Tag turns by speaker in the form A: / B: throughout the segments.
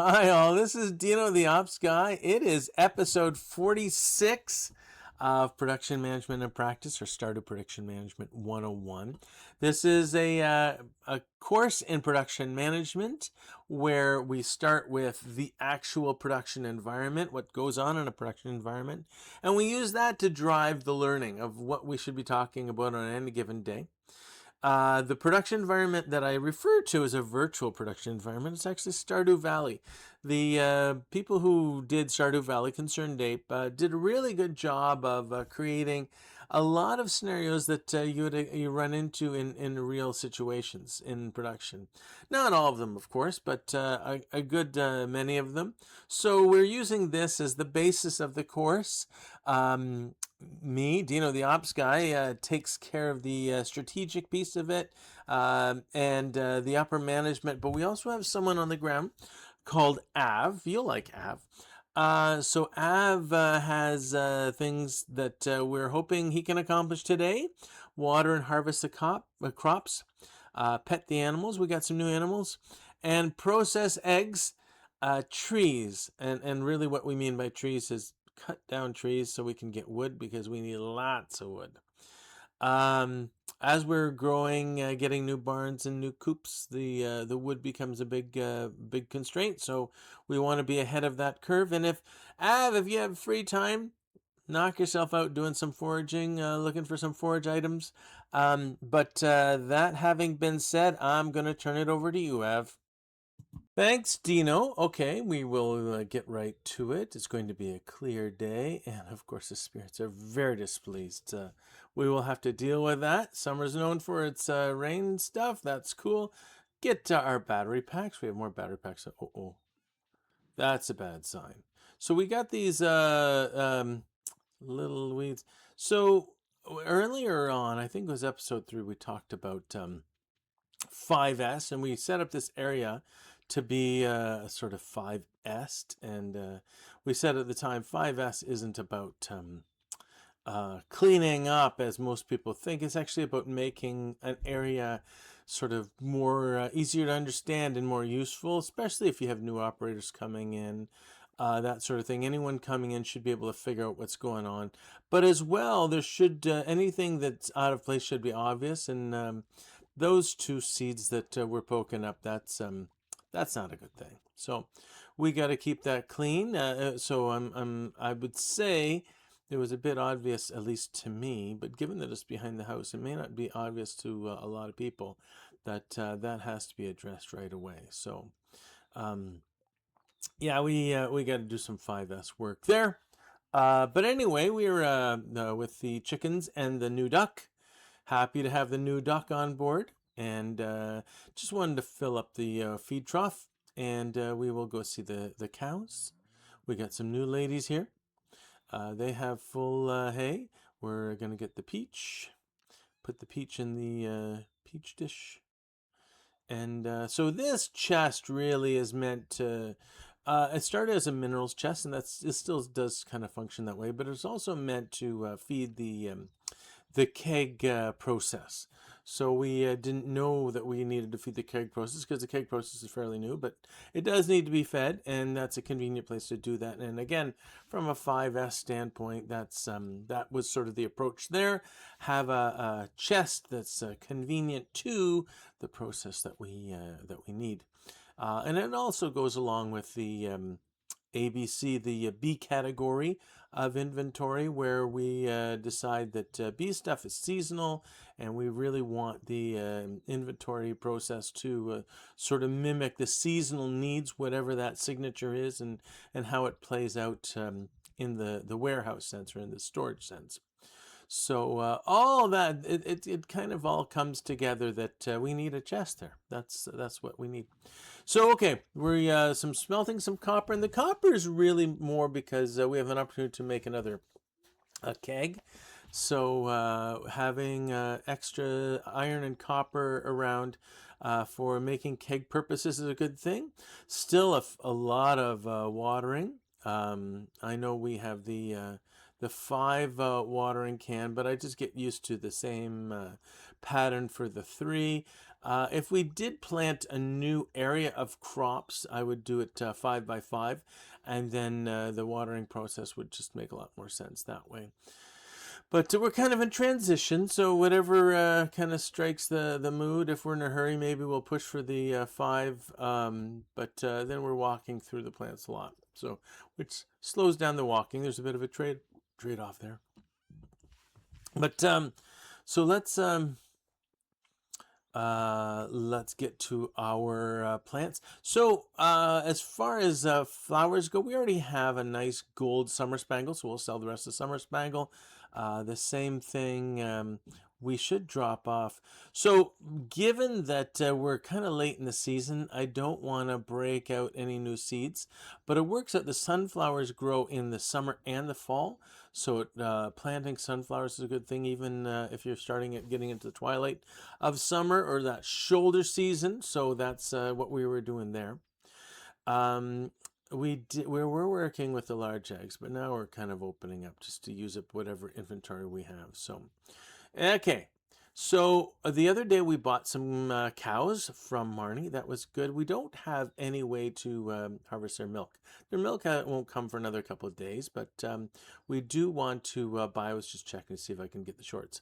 A: Hi all, this is Dino the Ops Guy. It is episode 46 of Production Management and Practice, or Stardew Production Management 101. This is a course in production management where we start with the actual production environment, what goes on in a production environment, and we use that to drive the learning of what we should be talking about on any given day. The production environment that I refer to as a virtual production environment is actually Stardew Valley. The people who did Stardew Valley, Concerned Ape, did a really good job of creating a lot of scenarios that you run into in real situations in production. Not all of them, of course, but a good many of them. So we're using this as the basis of the course. Me, Dino the Ops Guy, takes care of the strategic piece of it and the upper management. But we also have someone on the ground called Av. You'll like Av. So Av has things that we're hoping he can accomplish today. Water and harvest the crops. Pet the animals. We got some new animals. And process eggs. Trees. And really what we mean by trees is cut down trees so we can get wood, because we need lots of wood. As we're growing, getting new barns and new coops, the wood becomes a big constraint. So we want to be ahead of that curve. And if you have free time, knock yourself out doing some foraging, looking for some forage items. But that having been said, I'm going to turn it over to you, Av. Thanks, Dino. Okay, we will get right to it. It's going to be a clear day, and of course the spirits are very displeased. We will have to deal with that. Summer's known for its rain stuff. That's cool. Get to our battery packs. We have more battery packs. Oh. That's a bad sign. So we got these little weeds. So earlier on, I think it was episode 3, we talked about 5S, and we set up this area to be sort of 5S, and we said at the time 5S isn't about cleaning up as most people think. It's actually about making an area sort of more easier to understand and more useful, especially if you have new operators coming in. That sort of thing. Anyone coming in should be able to figure out what's going on. But as well, there should anything that's out of place should be obvious. And those 2 seeds that we're poking up, that's not a good thing. So we got to keep that clean. I would say it was a bit obvious, at least to me, but given that it's behind the house, it may not be obvious to a lot of people that that has to be addressed right away. So yeah, we got to do some 5S work there. But anyway, we're with the chickens and the new duck. Happy to have the new duck on board. And just wanted to fill up the feed trough, and we will go see the cows. We got some new ladies here. They have full hay. We're going to get the peach, put the peach in the peach dish. And so this chest really is meant to, it started as a minerals chest, and it still does kind of function that way, but it's also meant to feed the keg process. So we didn't know that we needed to feed the keg process because the keg process is fairly new, but it does need to be fed, and that's a convenient place to do that. And again, from a 5S standpoint, that was sort of the approach there. Have a chest that's convenient to the process that we need. And it also goes along with the ABC, the B category of inventory, where we decide that B stuff is seasonal, and we really want the inventory process to sort of mimic the seasonal needs, whatever that signature is, and how it plays out in the warehouse sense or in the storage sense. So all that, it kind of all comes together that we need a chest there. That's what we need. So okay, we're some smelting some copper, and the copper is really more because we have an opportunity to make another keg. So having extra iron and copper around for making keg purposes is a good thing. Still a lot of watering. I know we have the 5 watering can, but I just get used to the same pattern for the 3. If we did plant a new area of crops, I would do it 5 by 5, and then the watering process would just make a lot more sense that way. But we're kind of in transition, so whatever kind of strikes the mood. If we're in a hurry, maybe we'll push for the 5. But then we're walking through the plants a lot, so which slows down the walking. There's a bit of a trade off there. But so let's get to our plants. So as far as flowers go, we already have a nice gold summer spangle, so we'll sell the rest of summer spangle. The same thing we should drop off. So given that we're kind of late in the season, I don't want to break out any new seeds, but it works out the sunflowers grow in the summer and the fall. So planting sunflowers is a good thing, even if you're getting into the twilight of summer or that shoulder season. So that's what we were doing there. We were working with the large eggs, but now we're kind of opening up just to use up whatever inventory we have. So, okay. So the other day we bought some cows from Marnie. That was good. We don't have any way to harvest their milk. Their milk won't come for another couple of days, but we do want to buy. I was just checking to see if I can get the shorts.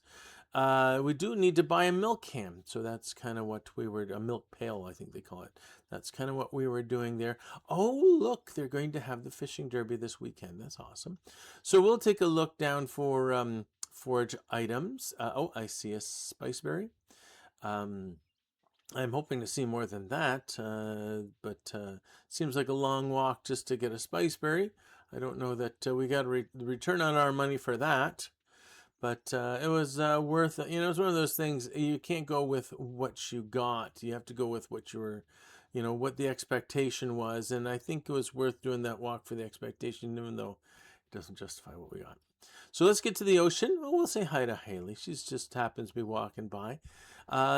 A: We do need to buy a milk can. So that's kind of what we were, a milk pail, I think they call it. That's kind of what we were doing there. Oh, look, they're going to have the fishing derby this weekend. That's awesome. So we'll take a look down for forage items. Oh, I see a spiceberry. I'm hoping to see more than that, but seems like a long walk just to get a spiceberry. I don't know that we got a return on our money for that. But it was worth it. You know, it's one of those things, you can't go with what you got. You have to go with what you were, what the expectation was. And I think it was worth doing that walk for the expectation, even though it doesn't justify what we got. So let's get to the ocean. Oh, we'll say hi to Haley. She just happens to be walking by.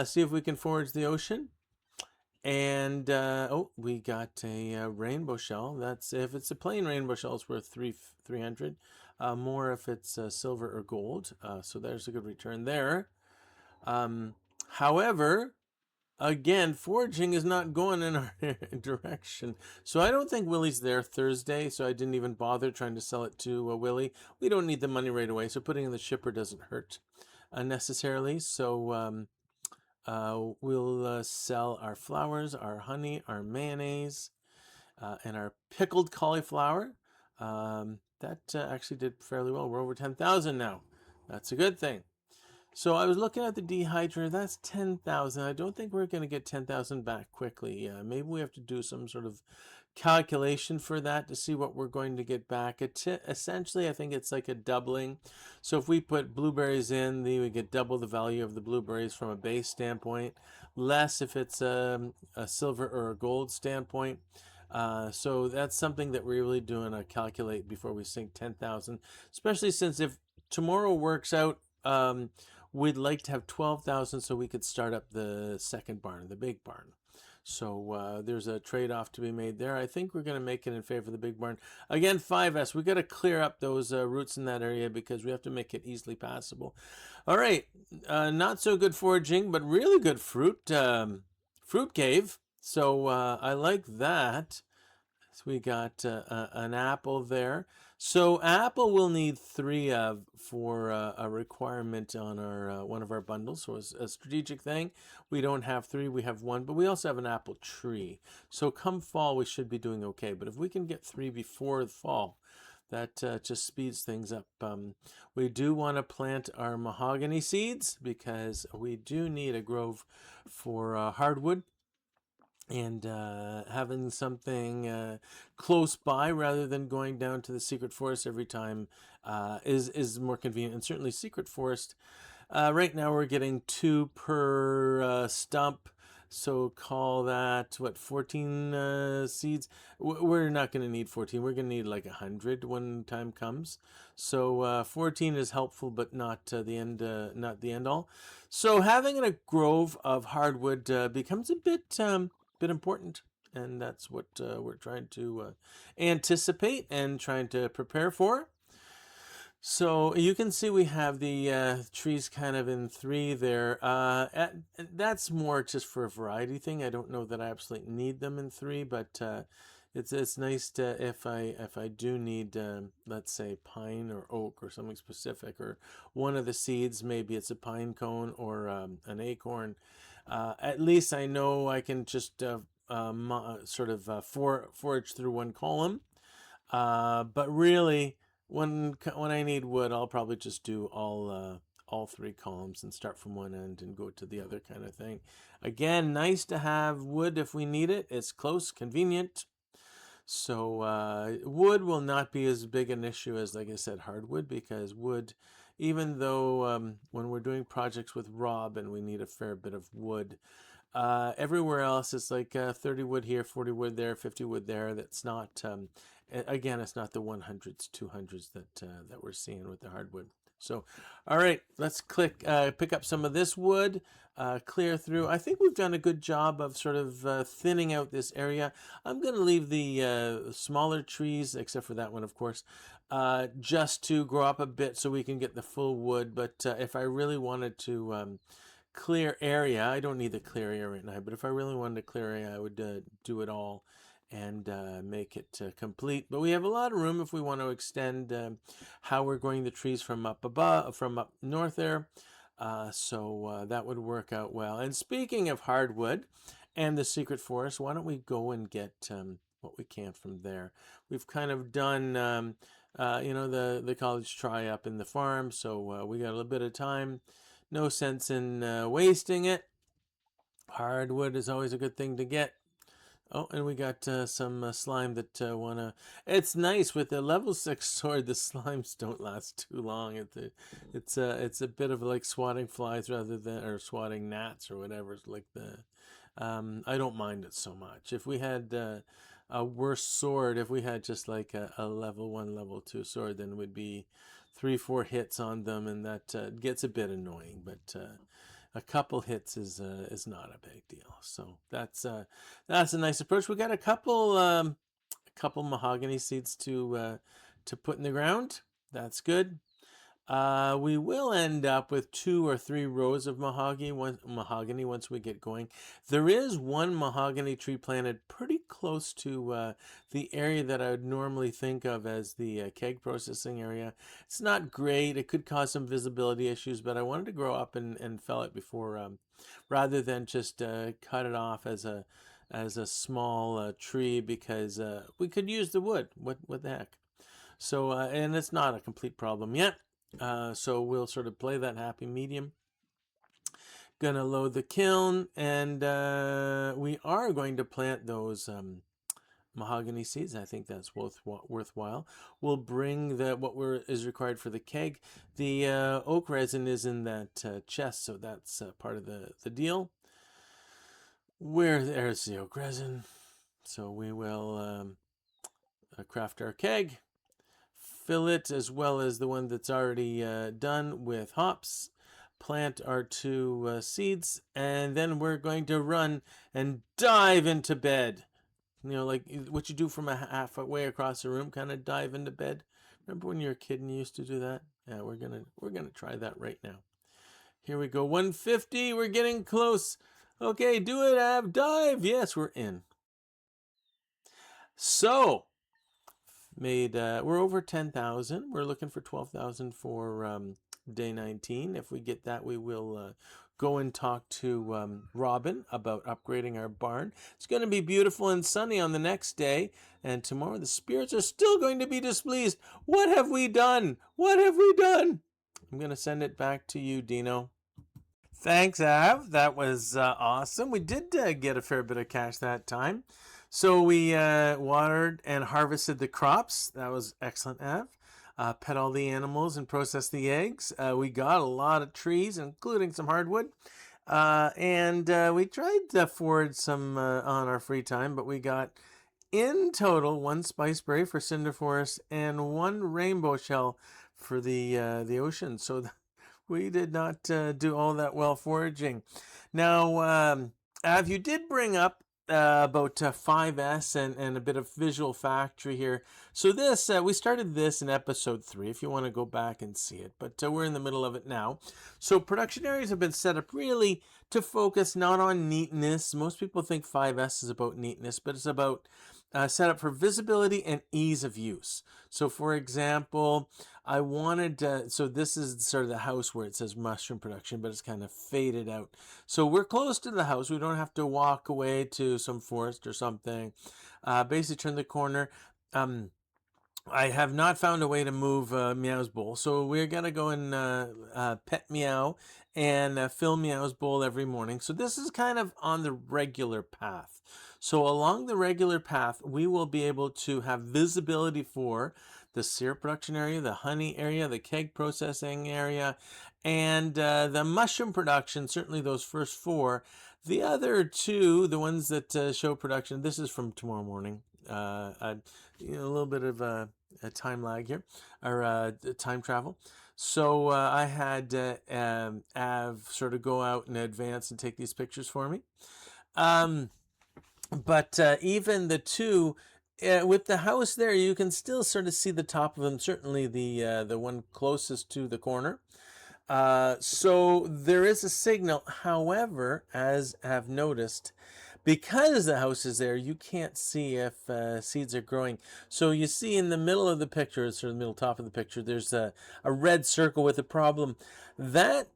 A: See if we can forage the ocean. And oh, we got a rainbow shell. That's if it's a plain rainbow shell, it's worth 300. More if it's silver or gold. So there's a good return there. However, again, foraging is not going in our direction. So I don't think Willie's there Thursday. So I didn't even bother trying to sell it to Willie. We don't need the money right away. So putting in the shipper doesn't hurt necessarily. So we'll sell our flowers, our honey, our mayonnaise, and our pickled cauliflower. That actually did fairly well. We're over 10,000 now. That's a good thing. So I was looking at the dehydrator. That's 10,000. I don't think we're going to get 10,000 back quickly. Maybe we have to do some sort of calculation for that to see what we're going to get back. Essentially, I think it's like a doubling. So if we put blueberries in, then we get double the value of the blueberries from a base standpoint. Less if it's a silver or a gold standpoint. So that's something that we're really doing a calculate before we sink 10,000, especially since if tomorrow works out, we'd like to have 12,000 so we could start up the second barn, the big barn. So there's a trade-off to be made there. I think we're going to make it in favor of the big barn. Again, 5S, we got to clear up those roots in that area because we have to make it easily passable. All right, not so good foraging, but really good fruit cave. So I like that. So we got an apple there. So apple we'll need 3 of for a requirement on our one of our bundles. So it's a strategic thing. We don't have 3, we have 1, but we also have an apple tree. So come fall, we should be doing okay. But if we can get 3 before the fall, that just speeds things up. We do want to plant our mahogany seeds because we do need a grove for hardwood. And having something close by rather than going down to the secret forest every time is more convenient. And certainly secret forest, right now we're getting 2 per stump. So call that, 14 seeds? We're not going to need 14. We're going to need like 100 when time comes. So 14 is helpful, but not the end all. So having a grove of hardwood becomes a bit important, and that's what we're trying to anticipate and trying to prepare for. So you can see we have the trees kind of in three there. That's more just for a variety thing. I don't know that I absolutely need them in three, but it's nice to if I do need let's say pine or oak or something specific, or one of the seeds, maybe it's a pine cone or an acorn. At least I know I can just sort of forage through one column. But really, when I need wood, I'll probably just do all three columns and start from one end and go to the other kind of thing. Again, nice to have wood if we need it. It's close, convenient. So wood will not be as big an issue as, like I said, hardwood, because wood, even though when we're doing projects with Rob and we need a fair bit of wood, everywhere else it's like 30 wood here, 40 wood there, 50 wood there. That's not, again, it's not the 100s, 200s that we're seeing with the hardwood. So, all right, let's pick up some of this wood, clear through. I think we've done a good job of sort of thinning out this area. I'm going to leave the smaller trees, except for that one, of course, just to grow up a bit so we can get the full wood. But if I really wanted to clear area, I don't need the clear area right now, but if I really wanted a clear area, I would do it all and make it complete. But we have a lot of room if we want to extend how we're growing the trees from up above, from up north there. So that would work out well. And speaking of hardwood and the secret forest, why don't we go and get what we can from there? We've kind of done, the college try up in the farm, so we got a little bit of time. No sense in wasting it. Hardwood is always a good thing to get. Oh, and we got some slime that wanna. It's nice with the level 6 sword. The slimes don't last too long. It's a bit of like swatting flies rather than, or swatting gnats or whatever. It's like the. I don't mind it so much. If we had a worse sword, if we had just like a level 1, level 2 sword, then it would be 3-4 hits on them, and that gets a bit annoying. But a couple hits is not a big deal. So that's a nice approach. We got a couple mahogany seeds to put in the ground. That's good. We will end up with 2 or 3 rows of mahogany once we get going. There is one mahogany tree planted pretty close to the area that I would normally think of as the keg processing area. It's not great. It could cause some visibility issues, but I wanted to grow up and fell it before, rather than just cut it off as a small tree, because we could use the wood. What the heck? So and it's not a complete problem yet. So we'll sort of play that happy medium. Gonna load the kiln, and we are going to plant those mahogany seeds. I think that's worthwhile. We'll bring is required for the keg. The oak resin is in that chest, so that's part of the deal. There's the oak resin. So we will craft our keg. Fill it, as well as the one that's already done, with hops. Plant our 2 seeds, and then we're going to run and dive into bed. You know, like what you do from a halfway across the room, kind of dive into bed. Remember when you were a kid and you used to do that? Yeah, we're gonna try that right now. Here we go. 150. We're getting close. Okay, do it, Ab. Dive. Yes, we're in. So we're over 10,000. We're looking for 12,000 for day 19. If we get that, we will go and talk to Robin about upgrading our barn. It's going to be beautiful and sunny on the next day, and tomorrow the spirits are still going to be displeased. What have we done? What have we done? I'm going to send it back to you, Dino. Thanks, Av. That was awesome. We did get a fair bit of cash that time. So we watered and harvested the crops. That was excellent, Av. Pet all the animals and processed the eggs. We got a lot of trees, including some hardwood. And we tried to forage some on our free time, but we got, in total, 1 spiceberry for cinder forest and 1 rainbow shell for the ocean. So we did not do all that well foraging. Now, Av, you did bring up about 5S and a bit of visual factory here. So this, we started this in episode 3, if you want to go back and see it, but we're in the middle of it now. So production areas have been set up really to focus not on neatness. Most people think 5S is about neatness, but it's about set up for visibility and ease of use. So for example, I wanted, so this is sort of the house where it says mushroom production, but it's kind of faded out. So we're close to the house. We don't have to walk away to some forest or something. Basically turn the corner. I have not found a way to move Meow's bowl, so we're gonna go and pet Meow and fill Meow's bowl every morning. So this is kind of on the regular path. So along the regular path, we will be able to have visibility for the syrup production area, the honey area, the keg processing area, and the mushroom production, certainly those first 4. The other 2, the ones that show production, this is from tomorrow morning. A little bit of a time lag here, or time travel. So I had Av sort of go out in advance and take these pictures for me. But even the 2, with the house there, you can still sort of see the top of them, certainly the one closest to the corner. So there is a signal. However, as I've noticed, because the house is there, you can't see if seeds are growing. So you see in the middle of the picture, it's sort of the middle top of the picture, there's a red circle with a problem. That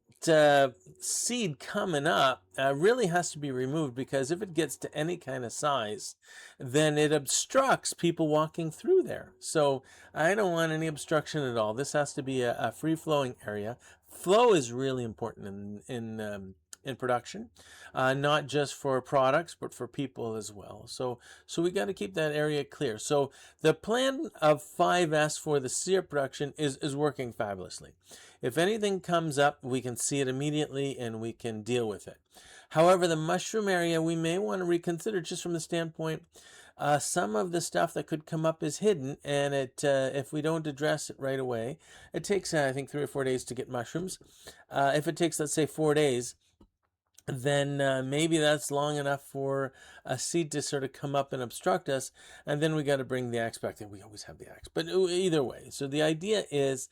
A: seed coming up really has to be removed, because if it gets to any kind of size, then it obstructs people walking through there. So I don't want any obstruction at all. This has to be a free-flowing area. Flow is really important in production, not just for products, but for people as well. So we got to keep that area clear. So the plan of 5S for the syrup production is working fabulously. If anything comes up, we can see it immediately and we can deal with it. However, the mushroom area, we may want to reconsider, just from the standpoint, some of the stuff that could come up is hidden, and if we don't address it right away, it takes, I think, 3 or 4 days to get mushrooms. If it takes, let's say, 4 days, then maybe that's long enough for a seed to sort of come up and obstruct us, and then we got to bring the axe back there. We always have the axe, but either way. So the idea is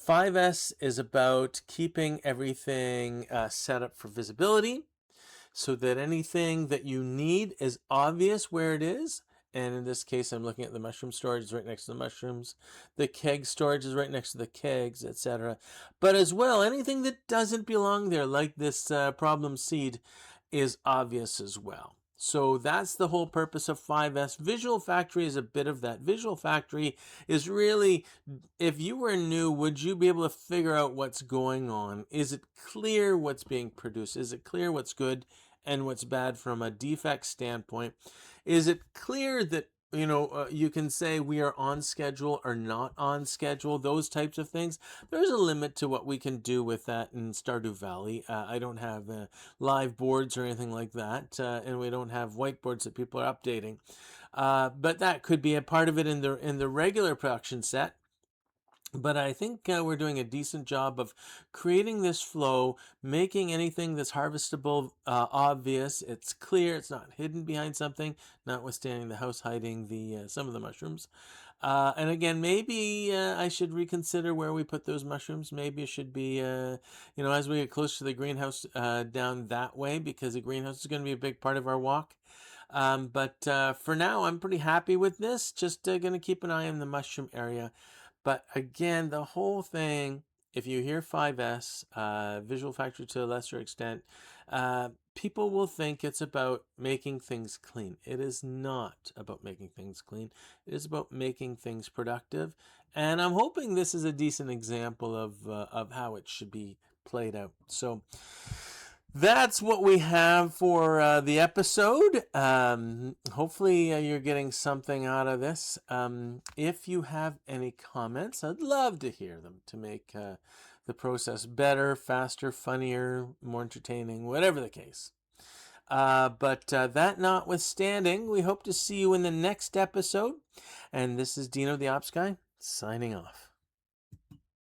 A: 5S is about keeping everything set up for visibility, so that anything that you need is obvious where it is. And in this case, I'm looking at the mushroom storage is right next to the mushrooms. The keg storage is right next to the kegs, etc. But as well, anything that doesn't belong there, like this problem seed, is obvious as well. So that's the whole purpose of 5S. Visual Factory is a bit of that. Visual Factory is really, if you were new, would you be able to figure out what's going on? Is it clear what's being produced? Is it clear what's good and what's bad from a defect standpoint? Is it clear that you can say we are on schedule or not on schedule, those types of things? There's a limit to what we can do with that in Stardew Valley. I don't have live boards or anything like that, and we don't have whiteboards that people are updating. But that could be a part of it in the regular production set. But I think we're doing a decent job of creating this flow, making anything that's harvestable obvious. It's clear. It's not hidden behind something, notwithstanding the house hiding the some of the mushrooms. And again, maybe I should reconsider where we put those mushrooms. Maybe it should be, as we get close to the greenhouse, down that way, because the greenhouse is going to be a big part of our walk. But for now, I'm pretty happy with this. Just going to keep an eye on the mushroom area. But again, the whole thing, if you hear 5S, Visual Factory to a lesser extent, people will think it's about making things clean. It is not about making things clean. It is about making things productive. And I'm hoping this is a decent example of how it should be played out. So that's what we have for the episode. Hopefully you're getting something out of this. If you have any comments, I'd love to hear them to make the process better, faster, funnier, more entertaining, whatever the case. But that notwithstanding, we hope to see you in the next episode. And this is Dino the Ops Guy, signing off.